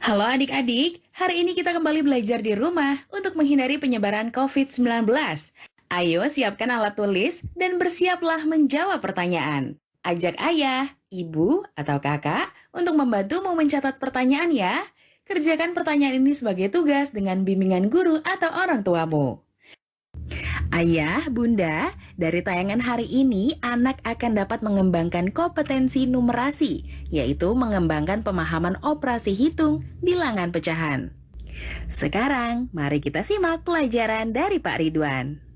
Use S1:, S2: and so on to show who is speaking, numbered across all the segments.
S1: Halo adik-adik, hari ini kita kembali belajar di rumah untuk menghindari penyebaran COVID-19. Ayo siapkan alat tulis dan bersiaplah menjawab pertanyaan. Ajak ayah, ibu, atau kakak untuk membantumu mencatat pertanyaan ya. Kerjakan pertanyaan ini sebagai tugas dengan bimbingan guru atau orang tuamu. Ayah, bunda, dari tayangan hari ini anak akan dapat mengembangkan kompetensi numerasi, yaitu mengembangkan pemahaman operasi hitung bilangan pecahan. Sekarang, mari kita simak pelajaran dari Pak Ridwan.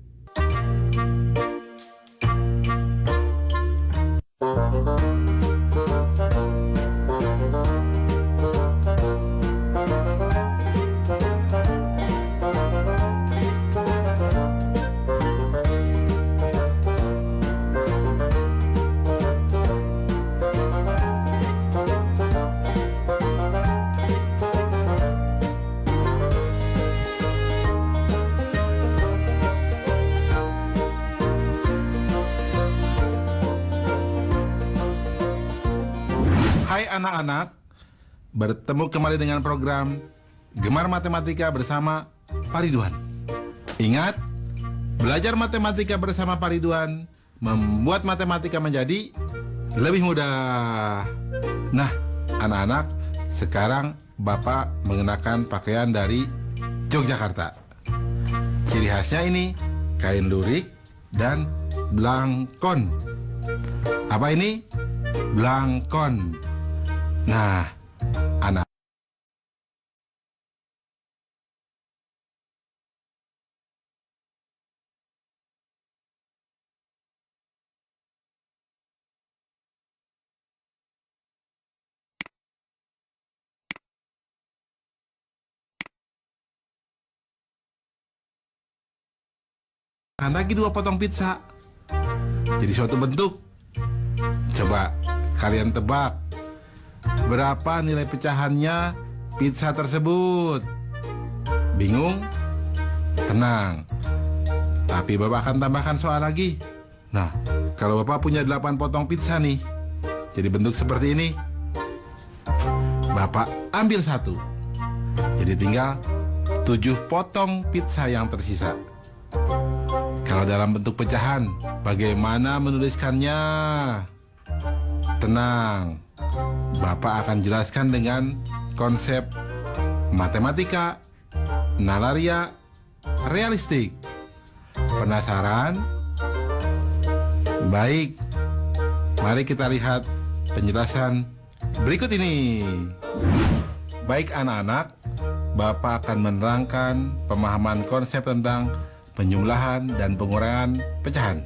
S2: Hai anak-anak, bertemu kembali dengan program Gemar Matematika bersama Pak Ridwan. Ingat, belajar matematika bersama Pak Ridwan membuat matematika menjadi lebih mudah. Nah, anak-anak, sekarang Bapak mengenakan pakaian dari Yogyakarta. Ciri khasnya ini kain lurik dan blangkon. Apa ini? Blangkon. Nah, anak lagi 2 potong pizza jadi suatu bentuk. Coba kalian tebak berapa nilai pecahannya pizza tersebut? Bingung? Tenang. Tapi Bapak akan tambahkan soal lagi. Nah, kalau Bapak punya 8 potong pizza nih, jadi bentuk seperti ini. Bapak ambil 1. Jadi tinggal 7 potong pizza yang tersisa. Kalau dalam bentuk pecahan, bagaimana menuliskannya? Tenang. Bapak akan jelaskan dengan konsep matematika, nalaria, realistik. Penasaran? Baik, mari kita lihat penjelasan berikut ini. Baik anak-anak, Bapak akan menerangkan pemahaman konsep tentang penjumlahan dan pengurangan pecahan.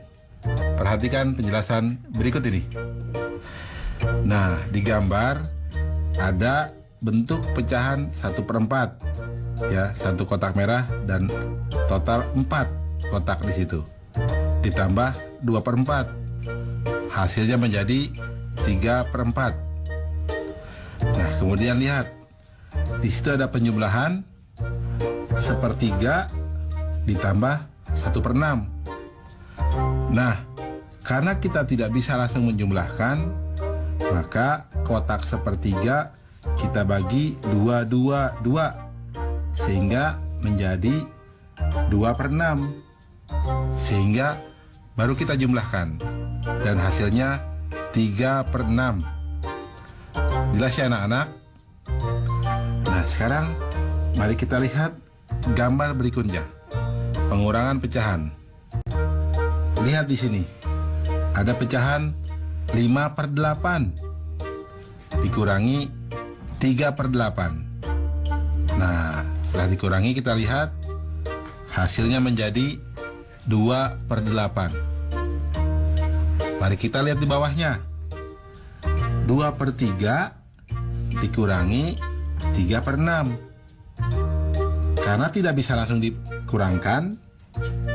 S2: Perhatikan penjelasan berikut ini. Nah, di gambar ada bentuk pecahan 1/4, ya, 1 kotak merah dan total 4 kotak di situ. Ditambah 2/4, hasilnya menjadi 3/4. Nah, kemudian lihat, di situ ada penjumlahan 1/3 ditambah 1/6. Nah, karena kita tidak bisa langsung menjumlahkan, maka kotak 1/3 kita bagi 2 sehingga menjadi 2/6, sehingga baru kita jumlahkan dan hasilnya 3/6. Jelas ya anak-anak? Nah, sekarang mari kita lihat gambar berikutnya, pengurangan pecahan. Lihat di sini ada pecahan 5/8 dikurangi 3/8. Nah, setelah dikurangi kita lihat hasilnya menjadi 2/8. Mari kita lihat di bawahnya. 2/3 dikurangi 3/6. Karena tidak bisa langsung dikurangkan,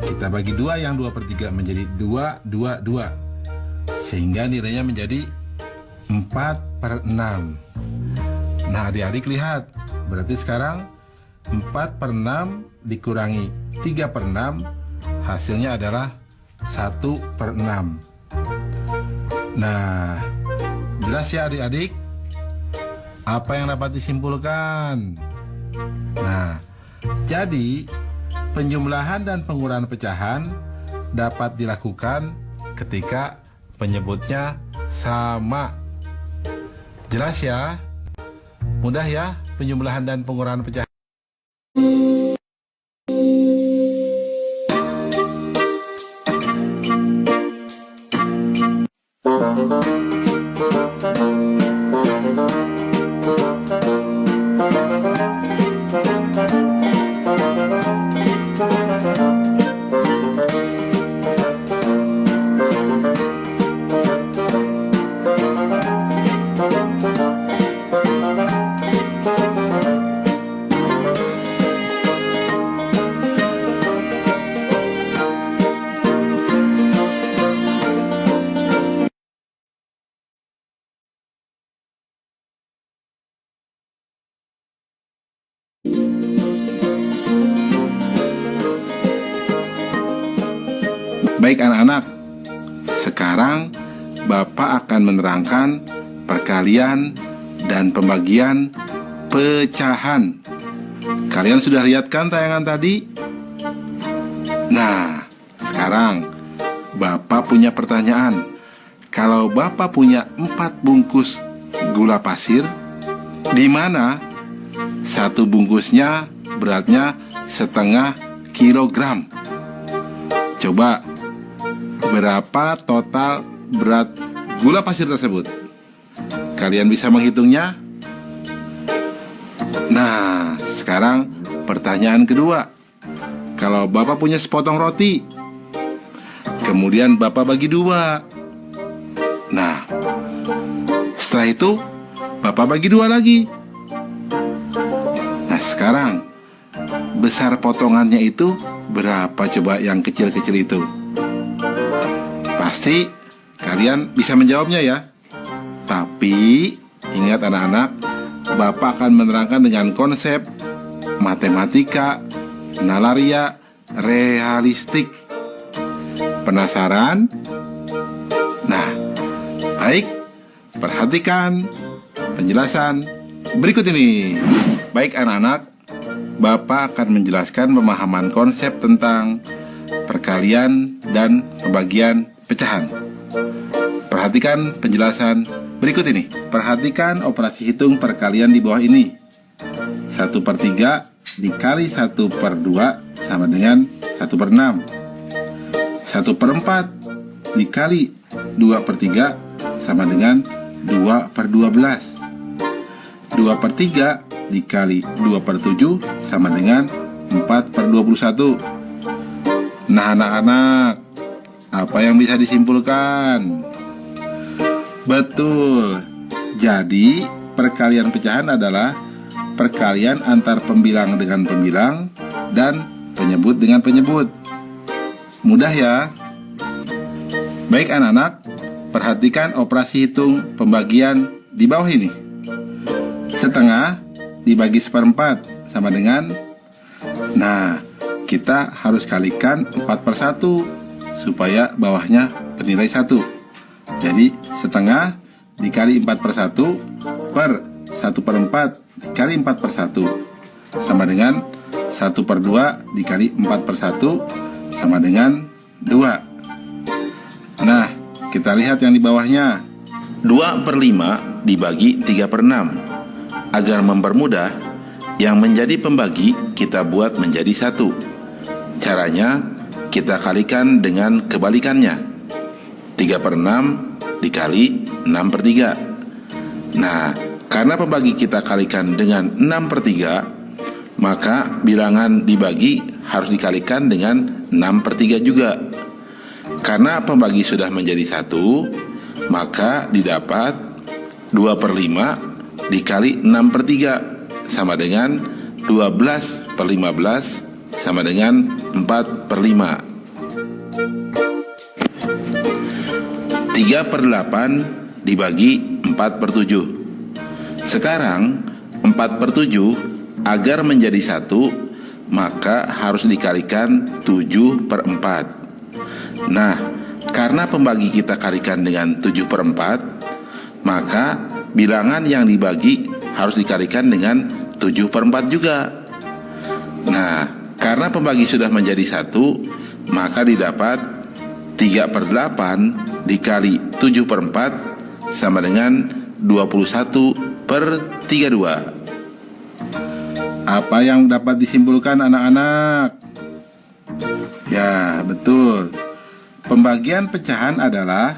S2: kita bagi 2 yang 2/3 menjadi 2. Sehingga nilainya menjadi 4/6. Nah, adik-adik lihat, berarti sekarang 4/6 dikurangi 3/6, hasilnya adalah 1/6. Nah, jelas ya adik-adik? Apa yang dapat disimpulkan? Nah, jadi penjumlahan dan pengurahan pecahan dapat dilakukan ketika penyebutnya sama. Jelas ya? Mudah ya penjumlahan dan pengurahan pecahan. Baik anak-anak, sekarang Bapak akan menerangkan perkalian dan pembagian pecahan. Kalian sudah lihat kan tayangan tadi? Nah, sekarang Bapak punya pertanyaan. Kalau Bapak punya 4 bungkus gula pasir, di mana satu bungkusnya beratnya setengah kilogram? Coba, berapa total berat gula pasir tersebut? Kalian bisa menghitungnya? Nah, sekarang pertanyaan kedua. Kalau Bapak punya sepotong roti, kemudian Bapak bagi 2. Nah, setelah itu Bapak bagi 2 lagi. Nah, sekarang besar potongannya itu berapa coba yang kecil-kecil itu? Pasti kalian bisa menjawabnya ya. Tapi ingat anak-anak, Bapak akan menerangkan dengan konsep matematika, nalaria, realistik. Penasaran? Nah, baik, perhatikan penjelasan berikut ini. Baik anak-anak, Bapak akan menjelaskan pemahaman konsep tentang perkalian dan pembagian pecahan. Perhatikan penjelasan berikut ini. Perhatikan operasi hitung perkalian di bawah ini. 1/3 dikali 1/2 sama dengan 1/6. 1/4 dikali 2/3 sama dengan 2/12. 2/3 dikali 2/7 sama dengan 4/21. Nah anak-anak, apa yang bisa disimpulkan? Betul. Jadi perkalian pecahan adalah perkalian antar pembilang dengan pembilang dan penyebut dengan penyebut. Mudah ya? Baik anak-anak, perhatikan operasi hitung pembagian di bawah ini. Setengah dibagi 1/4 sama dengan, nah kita harus kalikan 4/1 supaya bawahnya bernilai 1. Jadi setengah dikali 4/1 per 1/4 dikali 4/1 sama dengan 1/2 dikali 4/1 sama dengan 2. Nah, kita lihat yang di bawahnya.
S3: 2/5 dibagi 3/6. Agar mempermudah, yang menjadi pembagi kita buat menjadi 1. Caranya, kita kalikan dengan kebalikannya. 3/6 dikali 6/3. Nah, karena pembagi kita kalikan dengan 6/3, maka bilangan dibagi harus dikalikan dengan 6/3 juga. Karena pembagi sudah menjadi 1, maka didapat 2/5 dikali 6/3 sama dengan 12/15 sama dengan 4/5. 3/8 dibagi 4/7. Sekarang 4/7 agar menjadi 1, maka harus dikalikan 7/4. Nah, karena pembagi kita kalikan dengan 7/4, maka bilangan yang dibagi harus dikalikan dengan 7/4 juga. Nah, karena pembagi sudah menjadi 1, maka didapat 3/8 dikali 7/4 sama dengan 21/32.
S2: Apa yang dapat disimpulkan anak-anak? Ya, betul. Pembagian pecahan adalah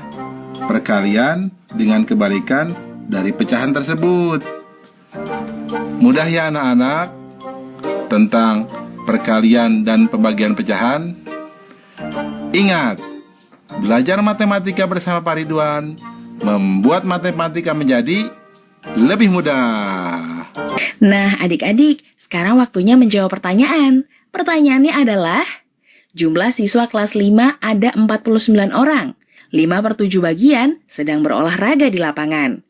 S2: perkalian dengan kebalikan dari pecahan tersebut. Mudah ya anak-anak tentang perkalian dan pembagian pecahan? Ingat, belajar matematika bersama Pak Ridwan membuat matematika menjadi lebih mudah.
S1: Nah, adik-adik, sekarang waktunya menjawab pertanyaan. Pertanyaannya adalah, jumlah siswa kelas 5 ada 49 orang. 5/7 bagian sedang berolahraga di lapangan.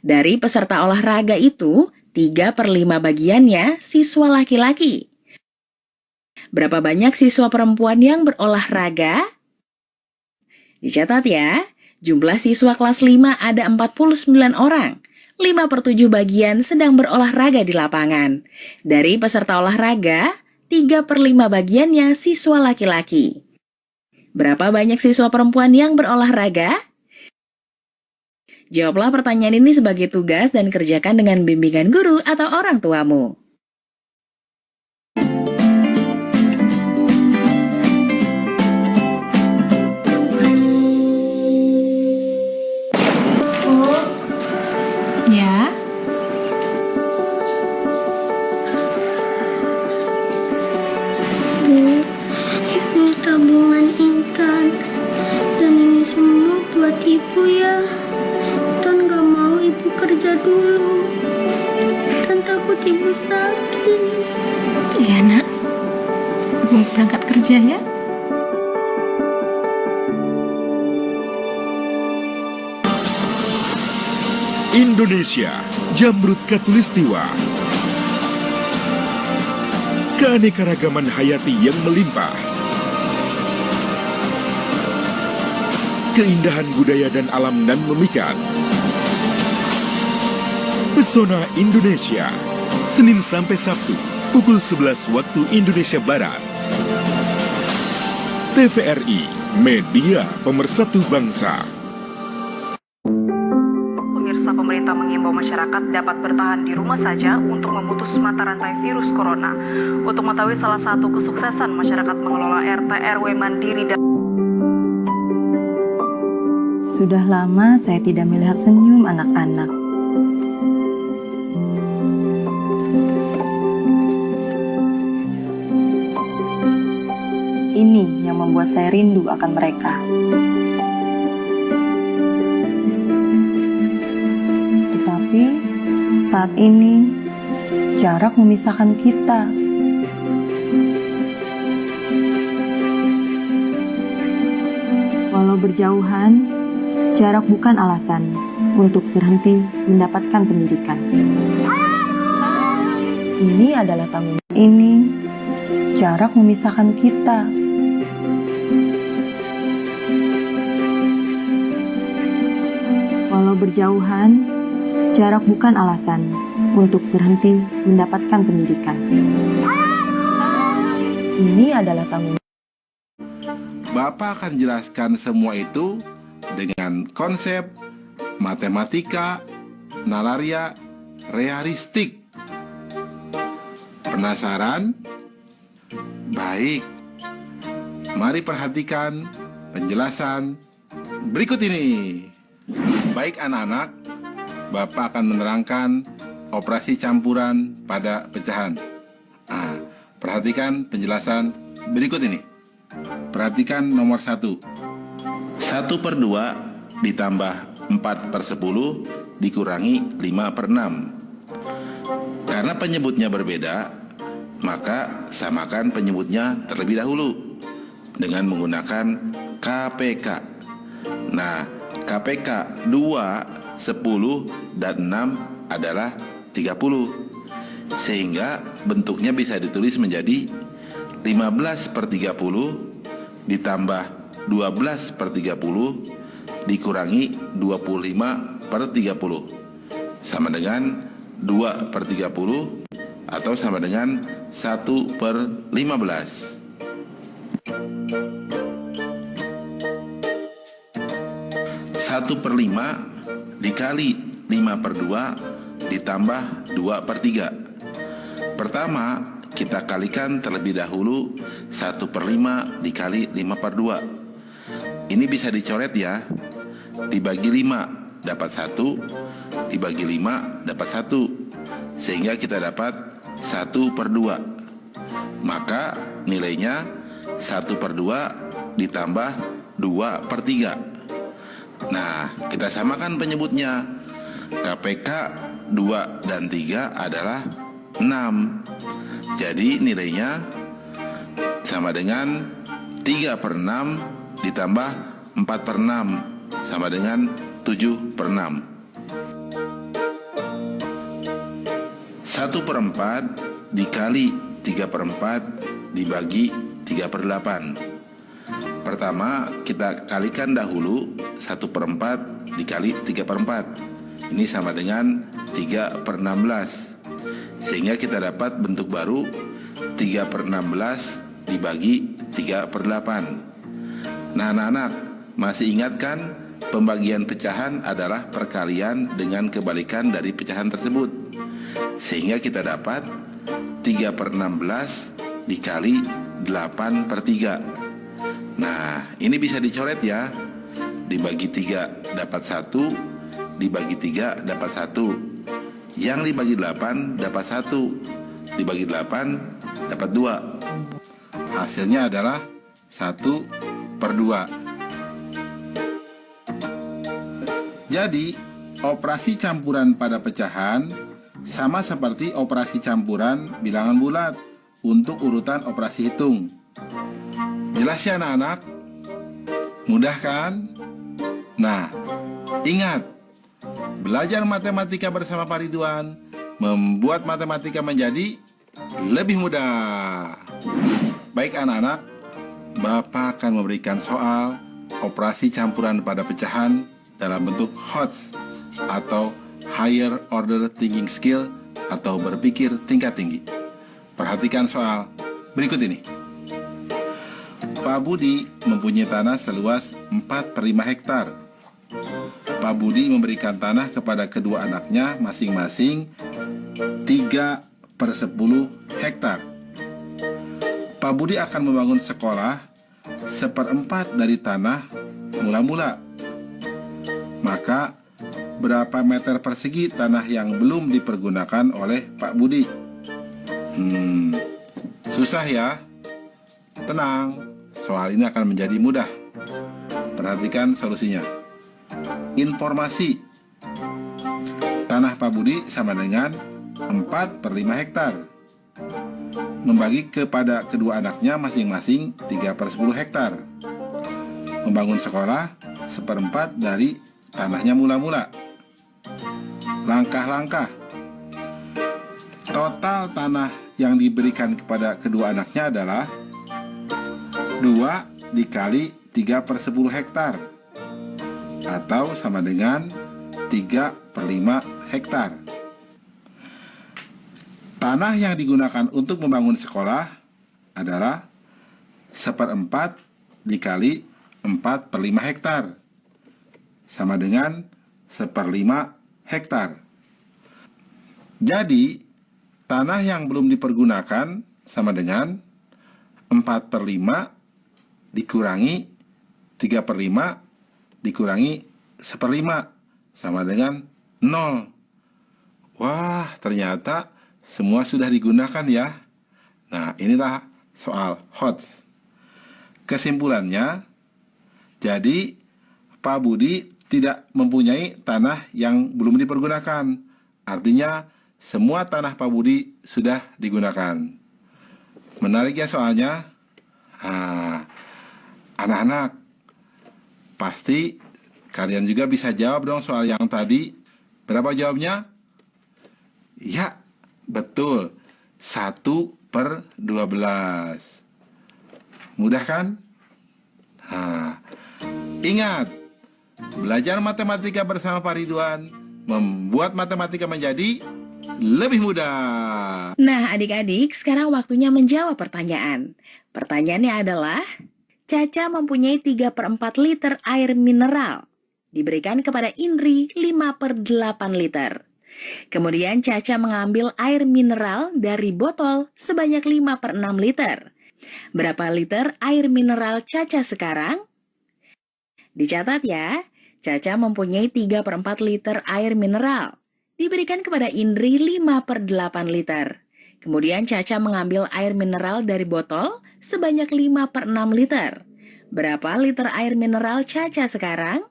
S1: Dari peserta olahraga itu, 3/5 bagiannya siswa laki-laki. Berapa banyak siswa perempuan yang berolahraga? Dicatat ya, jumlah siswa kelas 5 ada 49 orang. 5/7 bagian sedang berolahraga di lapangan. Dari peserta olahraga, 3/5 bagiannya siswa laki-laki. Berapa banyak siswa perempuan yang berolahraga? Jawablah pertanyaan ini sebagai tugas dan kerjakan dengan bimbingan guru atau orang tuamu.
S4: Ya,
S5: Bu, ini tabungan Intan. Dan ini semua buat Ibu ya. Intan gak mau Ibu kerja dulu. Intan takut Ibu sakit.
S4: iya nak. Ibu berangkat kerja ya.
S6: Indonesia, Jamrut Khatulistiwa. Keanekaragaman hayati yang melimpah. Keindahan budaya dan alam nan memikat. Pesona Indonesia, Senin sampai Sabtu, pukul 11 waktu Indonesia Barat. TVRI, media pemersatu bangsa.
S7: Pemerintah mengimbau masyarakat dapat bertahan di rumah saja untuk memutus mata rantai virus corona. Untuk mengetahui salah satu kesuksesan masyarakat mengelola RT RW mandiri dan
S8: Sudah lama saya tidak melihat senyum anak-anak. Ini yang membuat saya rindu akan mereka. Tetapi saat ini jarak memisahkan kita. Walau berjauhan, jarak bukan alasan untuk berhenti mendapatkan pendidikan. Ini adalah tanggung jawab. Ini jarak memisahkan kita. Walau berjauhan, jarak bukan alasan untuk berhenti mendapatkan pendidikan. Ini adalah tanggung jawab.
S2: Bapak akan jelaskan semua itu dengan konsep matematika nalaria realistik. Penasaran? Baik. Mari perhatikan penjelasan berikut ini. Baik anak-anak, Bapak akan menerangkan operasi campuran pada pecahan. Perhatikan penjelasan berikut ini. Perhatikan nomor 1.
S3: 1/2 ditambah 4/10 dikurangi 5/6. Karena penyebutnya berbeda, maka samakan penyebutnya terlebih dahulu dengan menggunakan KPK. Nah, KPK 2, 10, dan 6 adalah 30. Sehingga bentuknya bisa ditulis menjadi 15/30 ditambah 12/30 dikurangi 25/30 sama dengan 2 per 30 atau sama dengan 1 per 15. 1 per 5 dikali 5 per 2 ditambah 2 per 3. Pertama, kita kalikan terlebih dahulu 1 per 5 dikali 5 per 2. Ini bisa dicoret ya. Dibagi 5 dapat 1, dibagi 5 dapat 1. Sehingga kita dapat 1 per 2. Maka nilainya 1 per 2 ditambah 2 per 3. Nah, kita samakan penyebutnya. KPK 2 dan 3 adalah 6. Jadi nilainya sama dengan 3 per 6 ditambah 4 per 6 sama dengan 7 per 6. 1 per 4 dikali 3 per 4 dibagi 3 per 8. Pertama, kita kalikan dahulu 1 per 4 dikali 3 per 4. Ini sama dengan 3 per 16. Sehingga kita dapat bentuk baru 3 per 16 dibagi 3 per 8. Nah anak-anak, masih ingat kan pembagian pecahan adalah perkalian dengan kebalikan dari pecahan tersebut. Sehingga kita dapat 3 per 16 dikali 8 per 3. Nah, ini bisa dicoret ya. Dibagi 3 dapat 1, dibagi 3 dapat 1. Yang dibagi 8 dapat 1, dibagi 8 dapat 2.
S2: Hasilnya adalah 1 per 2. Jadi, operasi campuran pada pecahan sama seperti operasi campuran bilangan bulat untuk urutan operasi hitung. Jelas ya anak-anak? Mudah kan? Nah, ingat, belajar matematika bersama Pak Ridwan membuat matematika menjadi lebih mudah. Baik anak-anak, Bapak akan memberikan soal operasi campuran pada pecahan dalam bentuk HOTS atau Higher Order Thinking Skill atau berpikir tingkat tinggi. Perhatikan soal berikut ini. Pak Budi mempunyai tanah seluas 4 per 5 hektar. Pak Budi memberikan tanah kepada kedua anaknya masing-masing 3 per 10 hektar. Pak Budi akan membangun sekolah 1/4 dari tanah mula-mula. Maka berapa meter persegi tanah yang belum dipergunakan oleh Pak Budi? Susah ya? Tenang, soal ini akan menjadi mudah. Perhatikan solusinya. Informasi. Tanah Pak Budi sama dengan 4 per 5 hektar. Membagi kepada kedua anaknya masing-masing 3 per 10 hektar. Membangun sekolah 1/4 dari tanahnya mula-mula. Langkah-langkah. Total tanah yang diberikan kepada kedua anaknya adalah 2 dikali 3 per 10 hektar atau sama dengan 3 per 5 hektar. Tanah yang digunakan untuk membangun sekolah adalah 1/4 dikali 4 per 5 hektar sama dengan 1/5 hektar. Jadi, tanah yang belum dipergunakan sama dengan 4 per 5 dikurangi 3 per 5 dikurangi 1/5 sama dengan 0. Wah, ternyata semua sudah digunakan ya. Nah, inilah soal HOTS. Kesimpulannya, jadi Pak Budi tidak mempunyai tanah yang belum dipergunakan. Artinya, semua tanah Pak Budi sudah digunakan. Menarik ya soalnya? Anak-anak, pasti kalian juga bisa jawab dong soal yang tadi. Berapa jawabnya? Ya, betul. 1 per 12. Mudah kan? Ingat, belajar matematika bersama Pak Ridwan membuat matematika menjadi lebih mudah.
S1: Nah, adik-adik, sekarang waktunya menjawab pertanyaan. Pertanyaannya adalah, Caca mempunyai 3/4 liter air mineral. Diberikan kepada Indri 5/8 liter. Kemudian Caca mengambil air mineral dari botol sebanyak 5/6 liter. Berapa liter air mineral Caca sekarang? Dicatat ya, Caca mempunyai 3/4 liter air mineral. Diberikan kepada Indri 5/8 liter. Kemudian Caca mengambil air mineral dari botol sebanyak 5/6 liter. Berapa liter air mineral Caca sekarang?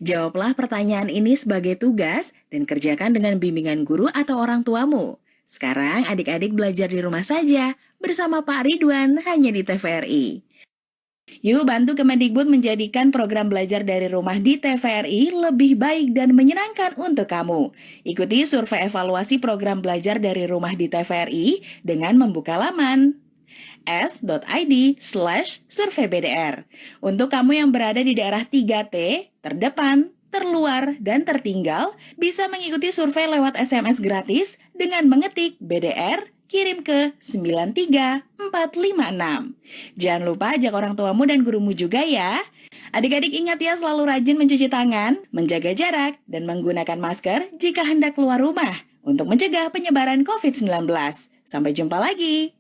S1: Jawablah pertanyaan ini sebagai tugas dan kerjakan dengan bimbingan guru atau orang tuamu. Sekarang adik-adik belajar di rumah saja bersama Pak Ridwan hanya di TVRI. Yuk bantu Kemendikbud menjadikan program belajar dari rumah di TVRI lebih baik dan menyenangkan untuk kamu. Ikuti survei evaluasi program belajar dari rumah di TVRI dengan membuka laman s.id/surveybdr. Untuk kamu yang berada di daerah 3T, terdepan, terluar, dan tertinggal, bisa mengikuti survei lewat SMS gratis dengan mengetik BDR kirim ke 93456. Jangan lupa ajak orang tuamu dan gurumu juga ya. Adik-adik ingat ya selalu rajin mencuci tangan, menjaga jarak, dan menggunakan masker jika hendak keluar rumah untuk mencegah penyebaran COVID-19. Sampai jumpa lagi.